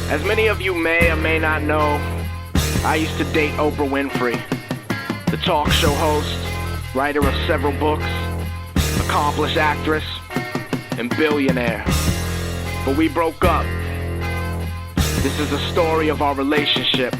As many of you may or may not know, I used to date Oprah Winfrey, the talk show host, writer of several books, accomplished actress, and billionaire. But we broke up. This is the story of our relationship.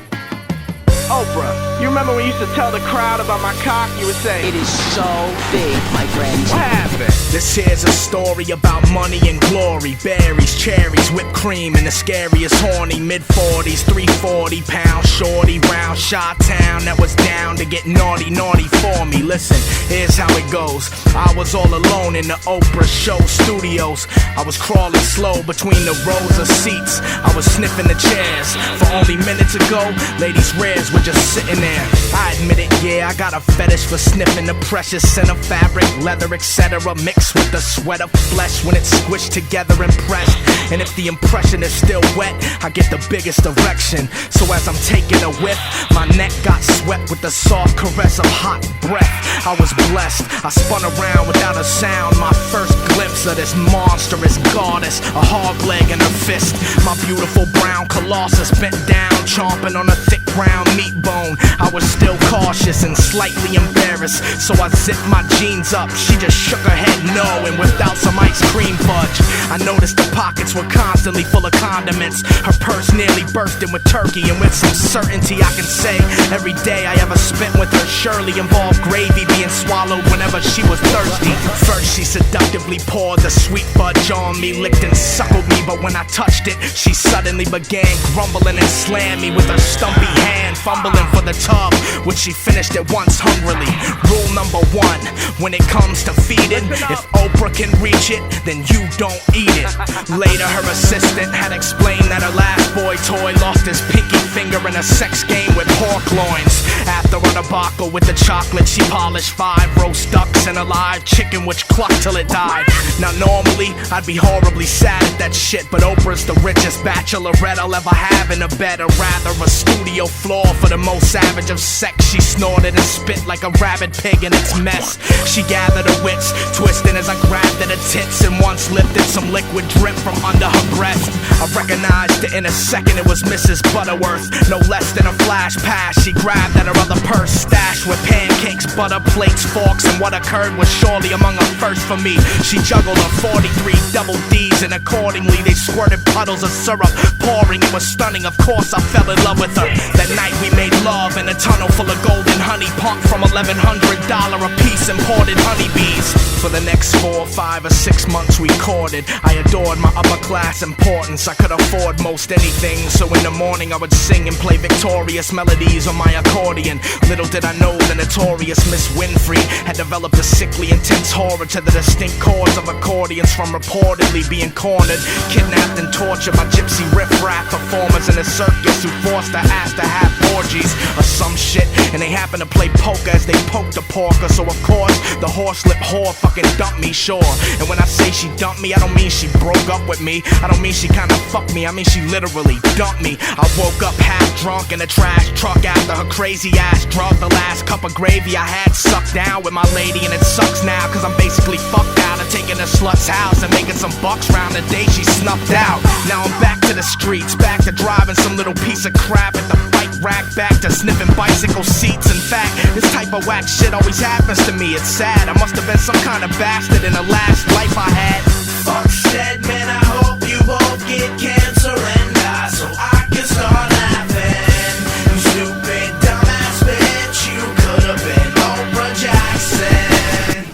Oprah, you remember when you used to tell the crowd about my cock? You would say, "It is so big, my friend." What happened? This here's a story about money and glory. Berries, cherries, whipped cream, and the scariest horny. Mid-40s, 340-pound shorty, round shot town that was down to get naughty, naughty for me. Listen, here's how it goes. I was all alone in the Oprah show studios. I was crawling slow between the rows of seats. I was sniffing the chairs. For only minutes ago, ladies' rares were just sitting there. I admit it, yeah, I got a fetish for sniffing the precious scent of fabric, leather, etc. mixed with the sweat of flesh when it's squished together and pressed. And if the impression is still wet, I get the biggest erection. So as I'm taking a whiff, my neck got swept with the soft caress of hot breath. I was blessed, I spun around without a sound. My first glimpse of this monstrous goddess, a hog leg in her fist. My beautiful brown colossus bent down, chomping on a thick brown meat bone. I was still cautious and slightly embarrassed, so I zipped my jeans up. She just shook her head no, and without some ice cream fudge. I noticed the pockets were constantly full of condiments. Her purse nearly bursting with turkey, and with some certainty I can say every day I ever spent with her surely involved gravy being swallowed whenever she was thirsty. First she seductively poured the sweet fudge on me, licked and suckled me, but when I touched it, she suddenly began grumbling and slammed me with her stumpy hand, fumbling for the tub, which she finished at once hungrily. Rule number one, when it comes to feeding, if Oprah can reach it, then you don't eat it. Later her assistant had explained that her last boy toy lost his pinky finger in a sex game with pork loins. After a debacle with the chocolate, she polished 5 roast ducks and a live chicken which clucked till it died. Now normally I'd be horribly sad at that shit, but Oprah's the richest bachelorette I'll ever have in a bed, or rather a studio floor for the most savage of sex. She snorted and spit like a rabid pig in its mess. She gathered her wits, twisting as I grabbed at her tits, and once lifted some liquid drip from under her breast. I recognized it in a second, it was Mrs. Butterworth. No less than a flash pass, she grabbed at her other purse stashed with pancakes, butter plates, forks, and what occurred was surely among a first for me. She juggled her 43 double D's, and accordingly they squirted puddles of syrup, pouring. It was stunning, of course I fell in love with her. That night we made love in a tunnel full of golden honey, pumped from $1,100 a piece imported honeybees. For the next 4, 5, or 6 months we courted. I adored my upper class importance. I could afford most anything, so in the morning I would sing and play victorious melodies on my accordion. Little did I know the notorious Miss Winfrey had developed a sickly intense horror to the distinct chords of accordions from reportedly being cornered, kidnapped and tortured by gypsy riff-raff performers in a circus who forced her ass to have orgies or some shit, and they happened to play poker as they poked the porker. So of course the horse-lip whore fucking dumped me, sure. And when I say she dumped me, I don't mean she broke up with me. I don't mean she kinda fucked me, I mean she literally dumped me. I woke up half drunk in a trash truck after her crazy ass drug the last cup of gravy I had sucked down with my lady, and it sucks now cause I'm basically fucked out of taking a slut's house and making some bucks round the day she snuffed out. Now I'm back to the streets, back to driving some little piece of crap at the bike rack, back to sniffing bicycle seats. In fact, this type of whack shit always happens to me. It's sad, I must have been some kind of bastard in the last life I had. Fuck said, man, I hope you both get cancer and die so I can start laughing. You stupid dumbass bitch, you could've been Oprah Jackson.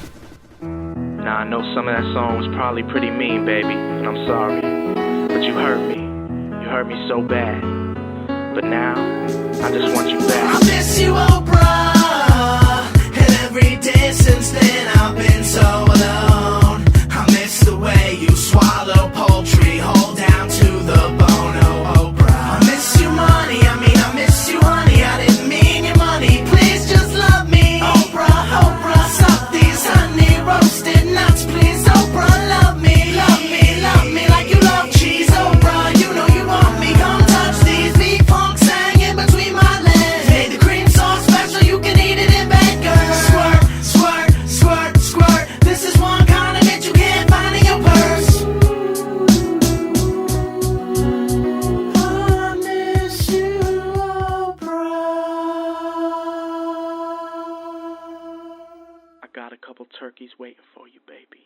Now I know some of that song was probably pretty mean, baby, and I'm sorry, but you hurt me. You hurt me so bad. But now, I just want you back. I miss you, Oprah, and every day since then I've been so alone. I miss the way you swallow poultry whole down to the bone, oh Oprah. I miss you money, I miss you honey. I didn't mean your money, please just love me. Oprah, Oprah, suck these honey roasted nuts, please. Oprah, love me, love me, love me like you love cheese. Oprah, you know you want me, come touch these beef hunks hanging between my legs. Made the cream sauce special, you can eat it in bed, girl. Squirt, squirt, squirt, squirt, this is one got a couple turkeys waiting for you, baby.